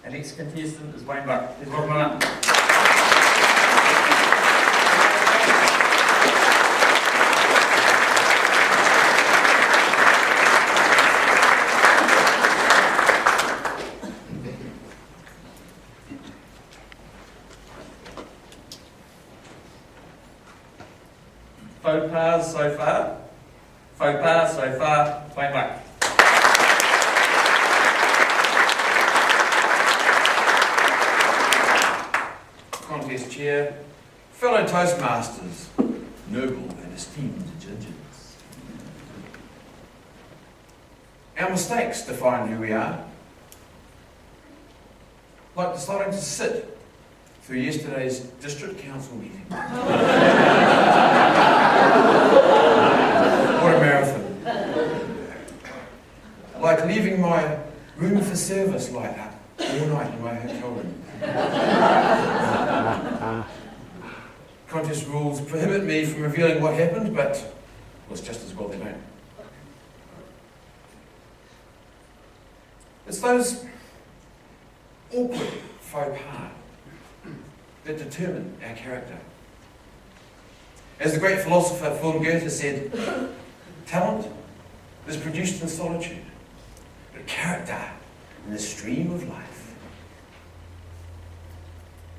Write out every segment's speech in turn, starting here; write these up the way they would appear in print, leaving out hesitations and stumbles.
Our next contestant is Wayne Buck. Please welcome him up. Faux pas so far. Faux pas so far. Wayne Buck. Contest chair, fellow Toastmasters, noble and esteemed judges. Our mistakes define who we are. Like deciding to sit through yesterday's district council meeting. What a marathon. Like leaving my room for service light up all night in my hotel room. Contest rules prohibit me from revealing what happened, but well, it's just as well they don't. It's those awkward faux pas that determine our character. As the great philosopher von Goethe said, talent is produced in solitude, but character in the stream of life.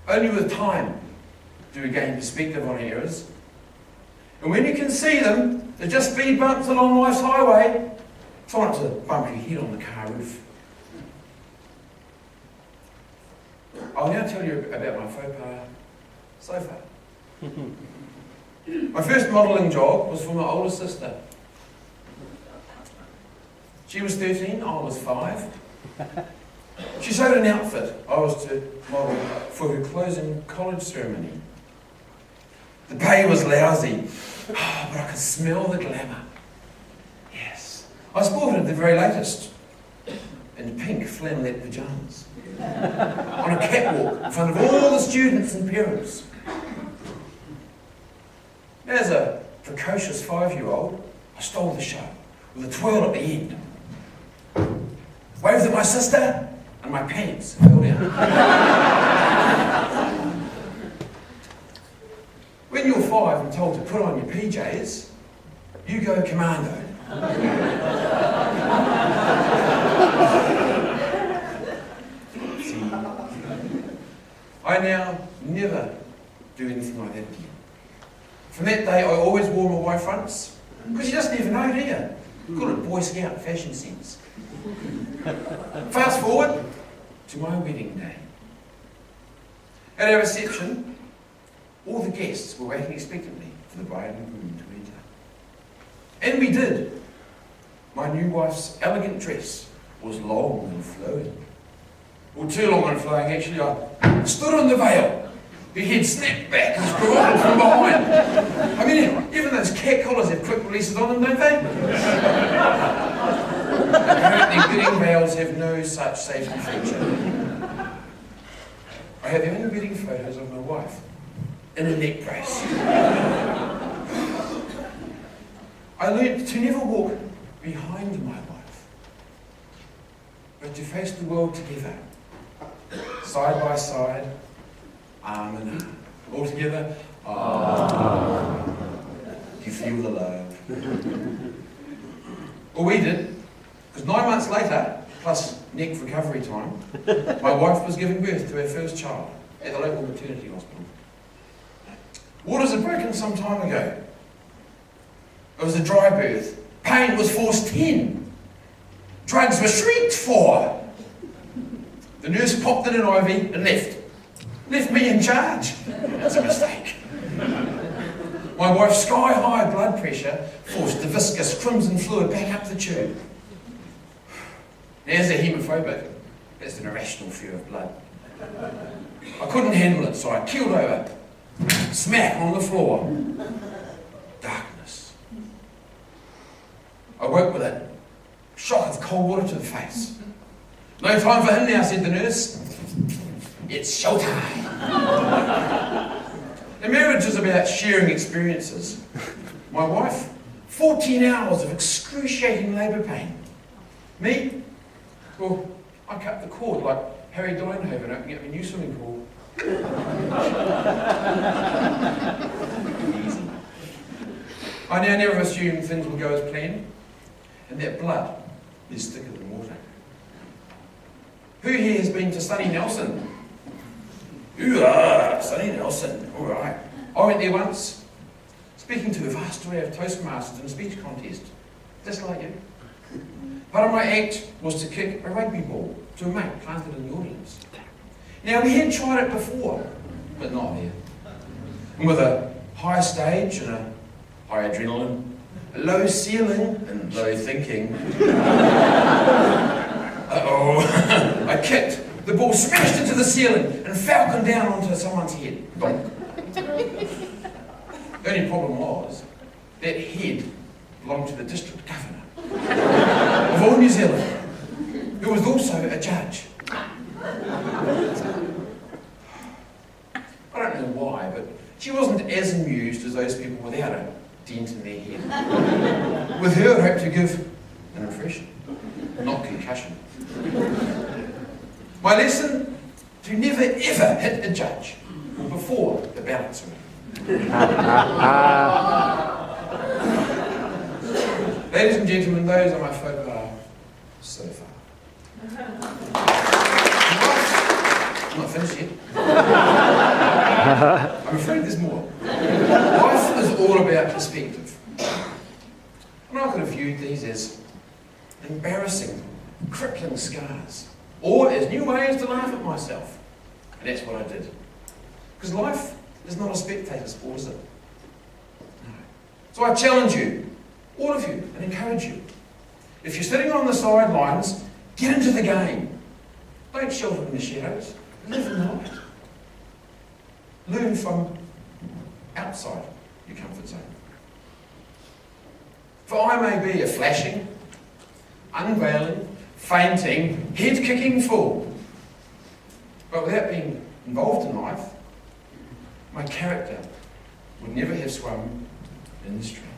Only with time do we gain perspective on errors. And when you can see them, they're just speed bumps along life's highway. Try not to bump your head on the car roof. I'll now tell you about my faux pas so far. My first modelling job was for my older sister. She was 13, I was 5. She showed an outfit I was to model for her closing college ceremony. The pay was lousy, but I could smell the glamour. Yes, I sported the very latest in pink flannelette pyjamas on a catwalk in front of all the students and parents. As a precocious 5-year-old, I stole the show with a twirl at the end. Waved at my sister, and my pants fell down. When you're 5 and told to put on your PJs, you go commando. See, I now never do anything like that again. From that day, I always wore my Y fronts, because you just never know, do you? Call it Boy Scout fashion sense. Fast forward to my wedding day. At our reception, all the guests were waiting expectantly for the bride and groom to enter. And we did. My new wife's elegant dress was long and flowing. Well, too long and flowing, actually. I stood on the veil. Her head snapped back and scrolled from behind. I mean, even those cat collars have quick releases on them, don't they? Apparently, wedding veils have no such safety feature. I have only wedding photos of my wife in a neck brace. I learned to never walk behind my wife, but to face the world together, side by side, arm in arm. All together, ah. Do you feel the love? Well, we did, because 9 months later, plus neck recovery time, my wife was giving birth to her first child at the local maternity hospital. Waters had broken some time ago. It was a dry birth. Pain was force 10. Drugs were shrieked for. The nurse popped in an IV and left. Left me in charge. That's a mistake. My wife's sky-high blood pressure forced the viscous crimson fluid back up the tube. As a haemophobic, that's an irrational fear of blood. I couldn't handle it, so I keeled over, smack on the floor. Darkness. I woke with a shock of cold water to the face. No time for him now, said the nurse. It's showtime. The marriage is about sharing experiences. My wife, 14 hours of excruciating labour pain. Me, well, I cut the cord like Harry Doinhoven opening up a new swimming pool. Easy. I now never assume things will go as planned, and that blood is thicker than water. Who here has been to Sunny Nelson? Sunny Nelson, all right. I went there once, speaking to a vast array of Toastmasters in a speech contest, just like you. Part of my act was to kick a rugby ball to a mate planted in the audience. Now, we had tried it before, but not there. And with a high stage and a high adrenaline, a low ceiling and low thinking, I kicked. The ball smashed into the ceiling and falconed down onto someone's head. Bonk. The only problem was that head belonged to the district governor of all New Zealand, who was also a judge. I don't know why, but she wasn't as amused as those people without a dent in their head. With her, I hope to give an impression, not concussion. My lesson, to never ever hit a judge before the ballots are in. Ladies and gentlemen, those are my faux pas so far. I'm not finished yet. I'm afraid there's more. Life is all about perspective. And I could have viewed these as embarrassing, crippling scars, or as new ways to laugh at myself. And that's what I did. Because life is not a spectator sport, is it? No. So I challenge you, all of you, and encourage you. If you're sitting on the sidelines, get into the game. Don't shelter in the shadows. Live in the light. Learn from outside your comfort zone. For I may be a flashing, unveiling, fainting, head-kicking fool, but without being involved in life, my character would never have swum in the stream.